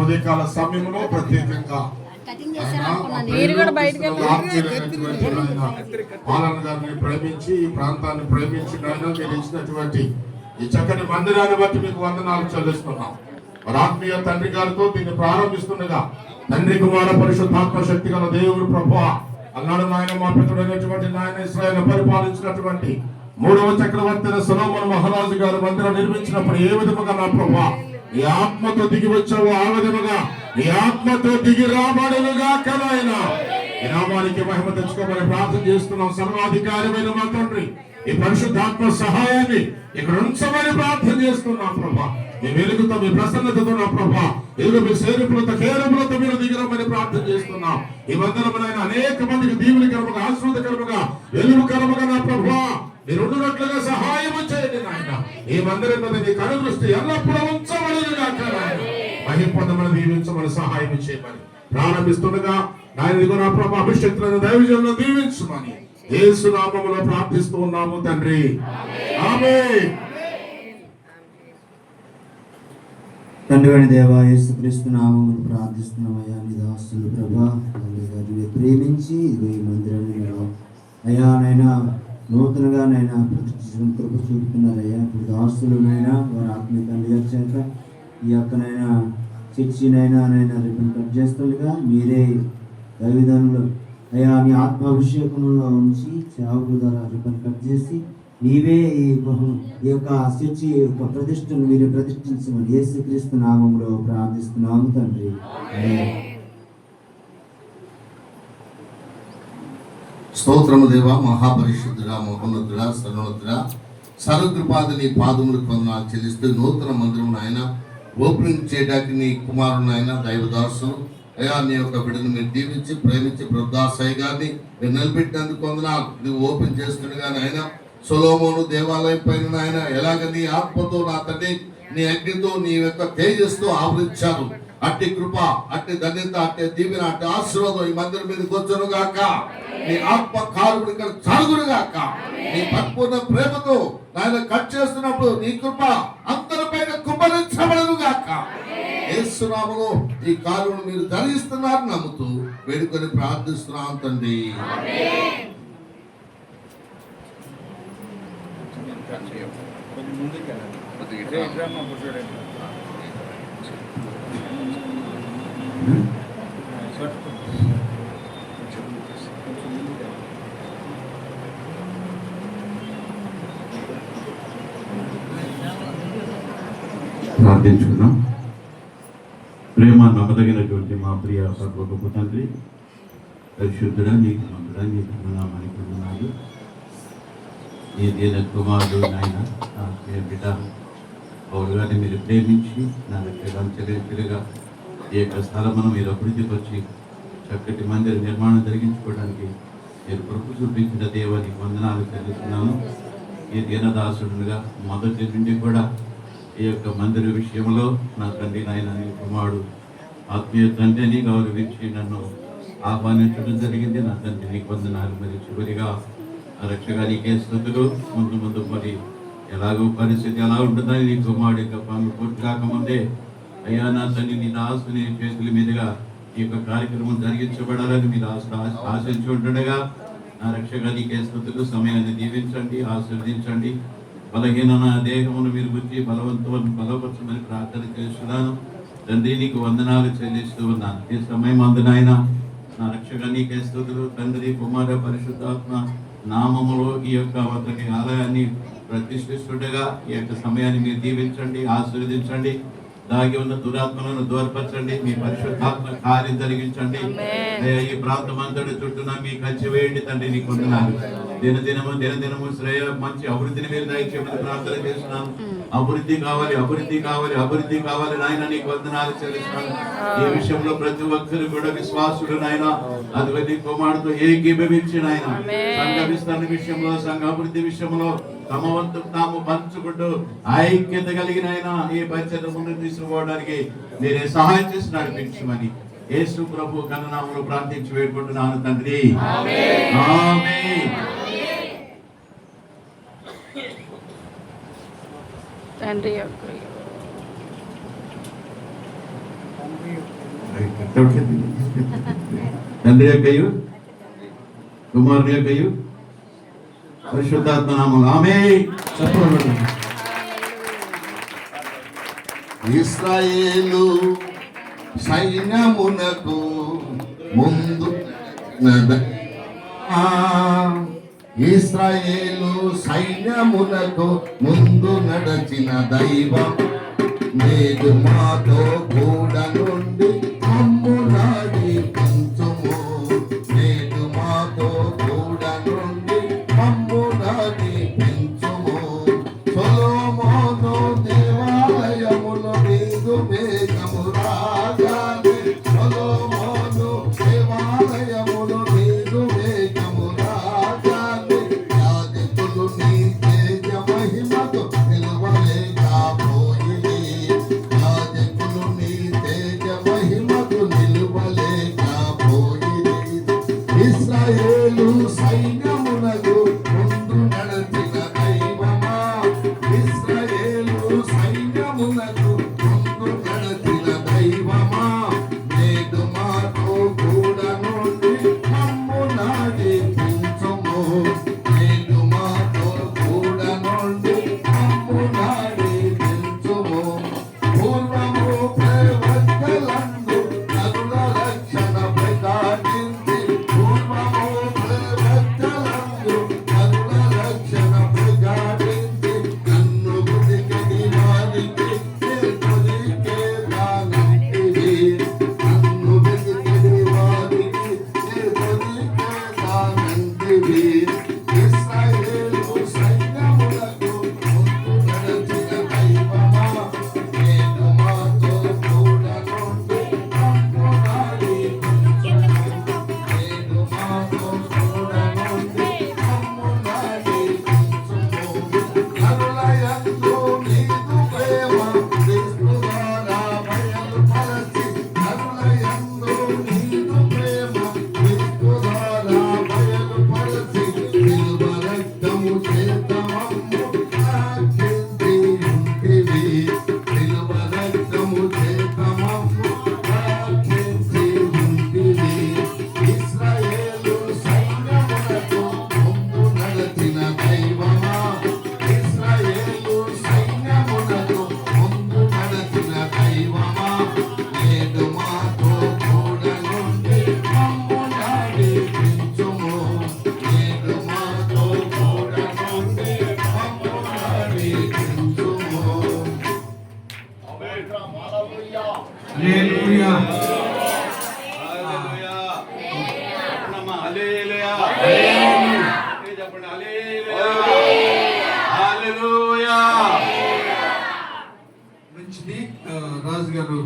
ఉదయకాల సమయంలో ప్రత్యేకంగా పాలన గారిని ప్రేమించి ఈ ప్రాంతాన్ని ప్రేమించి మీరు ఇచ్చినటువంటి ఈ చక్కని మందిరాన్ని బట్టి మీకు వందనాలు చెల్లిస్తున్నాం. ఆత్మీయ తండ్రి గారితో దీన్ని ప్రారంభిస్తుండగా తండ్రి కుమార పరిశుద్ధాత్మ శక్తి గల దేవుడు ప్రభువా అన్నాడు నాయన మా పితరుడైనటువంటి నాయన ఇశ్రాయేలు పరిపాలించినటువంటి 3వ చక్రవర్తి సొలొమోను మహారాజు గారు మందిరం నిర్మించినప్పుడు ఏ విధముగా నా ప్రభువా నీ ఆత్మతో దిగి వచ్చావు ఆ విధముగా నీ ఆత్మతో దిగి రాబడులుగా కలైన ఈ నామానికి మహిమ తెచ్చుకోమని ప్రార్థన చేస్తున్నాం. సర్వాధికారమైన మా తండ్రి ఈ పరిశుద్ధాత్మ సహాయాన్ని ఇక్కడ ఉంచమని ప్రార్థన చేస్తున్నాం ప్రభా. మీ వెలుగుతో మీ ప్రసన్నతతో నా ప్రభా ఎదురు మీ సేరుపులతో కేరములతో మీరు దిగిరమని ప్రార్థన చేస్తున్నాం. ఈ వందనమునైనా అనేక మందికి దీవునికరముగా ఆశీర్వాదకరముగా వెలుగుకరముగా నా ప్రభా మీరు ఉండునట్లుగా సహాయము చేయండి నాయన. ఈ మందిరం మీద నీ కను దృష్టి ఎల్లప్పుడూ ఉంచబడునుగా మహిమ పొందమని దీవించమని సహాయం చేయమని ప్రారంభిస్తుండగా ఆయన నా ప్రభా అభిషేకులను దైవజనులను దీవించమని యేసు నామములో ప్రార్థిస్తూ ఉన్నాము తండ్రి, ఆమేన్. తండ్రి అయిన దేవా యేసుక్రీస్తు నామములో ప్రార్థిస్తున్నామయ్యా. నీ దాసులు ప్రభా ప్రేమించి ఈ మందిరాన్ని అయ్యానైనా నూతనగానైనా ప్రతిష్ఠించడం కృప చూపుతున్నారయ్యా. ఇప్పుడు దాసులునైనా వారి ఆత్మీయ తండ్రి గారి చేత ఈ యొక్కనైనా చర్చినైనా రిపన్ కట్ చేస్తుండగా మీరే దైవజనులు అయ్యా నీ ఆత్మాభిషేకంలో ఉంచి సేవకుల ద్వారా రిపన్ కట్ చేసి నీవే ఈ యొక్క చర్చి యొక్క ప్రతిష్టను మీరే ప్రతిష్ఠించమని యేసుక్రీస్తు నామములో ప్రార్థిస్తున్నాము తండ్రి. స్తోత్రము దేవా, మహాపరిశుద్ధుడా, మహోన్నతుడా, సర్వోన్నతుడా, సర్వకృపాది నీ పాదములకు వందనాలు చెల్లిస్తూ నూతన మందిరం ఆయన ఓపెనింగ్ చేయడానికి నీ కుమారుడు ఆయన దైవదాసులు అయ్యా నీ యొక్క బిడ్డను మీరు దీవించి ప్రేమించి ప్రభుదాసయ్య గారిని మీరు నిలబెట్టినందుకు వందనాలు. నువ్వు ఓపెన్ చేస్తుండగా ఆయన సొలొమోను దేవాలయం పైన ఆయన ఎలాగ నీ ఆత్మతో నా తండ్రి నీ అగ్నితో నీ యొక్క తేజస్తో ఆవరించారు. అట్టి కృప, అట్టి ధన్యత, అట్టి దీవెన, అట్టి ఆశీర్వాదం ఈ మందిరం మీద కూర్చొను గాక. నీ ఆత్మ కారుడు ఇక్కడ చాలుగురు గాక. నీ పరిపూర్ణ ప్రేమతో ఆయన కట్ చేస్తున్నప్పుడు నీ కృప అందరిపైన కుమ్మరించబడను గాక. యేసు నామములో ఈ కారును మీరు ధరిస్తున్నారు నమ్ముతూ వేడుకొని ప్రార్థిస్తున్నాం తండ్రి. ప్రార్థించుకున్నాం. ప్రేమ నమ్మదగినటువంటి మా ప్రియ సర్వగొప్ప తండ్రి, పరిశుద్ధుడా నీకు మందుడా నీకు నామానికి వందనాలు. ఈ దీన కుమారుడు నాయన బిడ్డ పౌరు గారిని మీరు ప్రేమించి నా దగ్గర చెల్లిగా ఈ యొక్క స్థలమును మీరు అభివృద్ధికి వచ్చి చక్కటి మందిర నిర్మాణం జరిగించుకోవడానికి మీరు కృప చూపించిన దేవానికి వందనాలు చెల్లిస్తున్నాను. ఈ దీనదాసుడుగా మొదటి నుండి కూడా ఈ యొక్క మందిర విషయంలో నా తండ్రి నాయన నీ కుమారుడు ఆత్మీయ తండ్రిని గౌరవించి నన్ను ఆహ్వానించడం జరిగింది. నా తండ్రి నీకు వందనాలు. మరి చివరిగా రక్షగా నీకే స్తుతులు. ముందు మరి ఎలాగో పరిస్థితి ఎలా ఉంటుందని నీ కుమారుడు యొక్క పనులు పూర్తి కాకముందే అయ్యా నా తండ్రి నీ దాసుని చేతుల మీదుగా ఈ యొక్క కార్యక్రమం జరిగించబడాలని మీరు ఆశించి ఉంటుండగా నా రక్షగా నీకే స్తుతులు. సమయాన్ని దీవించండి, ఆశీర్వదించండి. బలహీన నా దేహమును మీరు గుర్తి బలవంతులను బలపరచమని ప్రార్థన చేస్తున్నాను తండ్రి. నీకు వందనాలు చెల్లిస్తూ ఉన్నాను. ఈ సమయం అందునైనా నా రక్షగా నీకే స్తుతులు. తండ్రి కుమార పరిశుద్ధాత్మ నామములో ఈ యొక్క అతని ఆలయాన్ని ప్రతిష్ఠిస్తుండగా ఈ యొక్క సమయాన్ని మీరు దీవించండి, ఆశీర్వదించండి. దాగి ఉన్న దురాత్మలను దూరపరచండి. మీ పరిశుద్ధాత్మ కార్యం జరిగించండి. ఈ ప్రాంతం అంతటి చుట్టూన మీ కంచె వేయండి తండ్రి. నీకు వందనాలు. దినదినము శ్రేయ మంచి అభివృద్ధిని మీరు దయచేయమని ప్రార్థన చేస్తున్నాను. అభివృద్ధి కావాలి, అభివృద్ధి కావాలి, అభివృద్ధి కావాలి నాయన. నీకు వందనాలు చెల్లిస్తున్నాను. ఈ విషయంలో ప్రతి ఒక్కరు కూడా విశ్వాసుడు నాయన అది కుమారుడితో ఏకీభవించి నాయన సంఘ విస్తరణ విషయంలో, సంఘ అభివృద్ధి విషయంలో తమ వంతు తాము పంచుకుంటూ ఐక్యత కలిగిన ఈ పరిచయం ముందుకు తీసుకుపోవడానికి మీరే సహాయం చేసి నడిపించమని యేసు ప్రభు ఘననామములో ప్రార్థించి వేడుకుంటున్నాను తండ్రి. ఆమేన్. తండ్రి యొక్క తండ్రి యొక్కయు కుమారుని యొక్కయు పరిశుద్ధాత్మ నామములో ఆమేన్. చెప్పండి. ఇశ్రాయేలు సైన్యమునకు ముందు ఇశ్రాయేలు సైన్యమునకు ముందు నడచిన దైవం నేడు మాతో కూడా నుండి మమ్ము నడిపించుము. నేడు మాతో కూడా నుండి మమ్ము నడిపించుము. సొలొమోను దేవాలయములో నీదు మేఘము రాగానే, సొలొమోను దేవాలయములో నీదు మేఘము రాగానే, యాజకులు నీ తేజ మహిమతో నిలువలేకపోయిరి. యాజకులు నీ తేజ మహిమతో నిలువలేకపోయిరి. ఇశ్రాయేలు సైన్యమునకు ముందు నడచిన దైవమా, ఇశ్రాయేలు సైన్యమునకు ముందు నడచిన దైవమా, నేడు మాతో కూడా నుండి మమ్ము నడిపించుము. నేడు మాతో కూడా నుండి మమ్ము నడిపించుము. పూర్వము ప్రవక్తలందు నరుల రక్షణ ప్రకటించి, పూర్వము ప్రవక్తలందు నరుల రక్షణ ప్రకటించి, నన్ను బుద్ధికి వారికి చేతులికే దానంటివి. నన్ను బుద్ధికి వారికి చేతులికే దానంటివి. ఇశ్రాయేలు సైన్యములకు ముందు నడచిన దైవమా, నేడు మాతో కూడా నుండి మమ్ము నడిపించుము. నేడు మాతో కూడా నుండి మమ్ము నడిపించుము. నరులయందు నీదు ప్రేమ క్రీస్తు ద్వారా బయలుపరచి, నరులయందు నీదు ప్రేమ క్రీస్తు ద్వారా బయలుపరచి, నిలువ రక్తము చేత మమ్ము రక్షించి ఉంటివి. నిలువ రక్తము చేత మమ్ము రక్షించి ఉంటివి. ఇశ్రాయేలు సైన్యమునకు ముందు నడచిన దైవమా, ఇశ్రాయేలు సైన్యమునకు ముందు నడచిన దైవమా, నేడు మాతో కూడా నుండి మమ్ము నడిపించుము. నేడు మాతో కూడా నుండి మమ్ము నడిపించుము. హల్లెలూయా. అన్నమా హల్లెలూయా. చెప్పండి హల్లెలూయా. హల్లెలూయా. మంచిది రాజు గారు.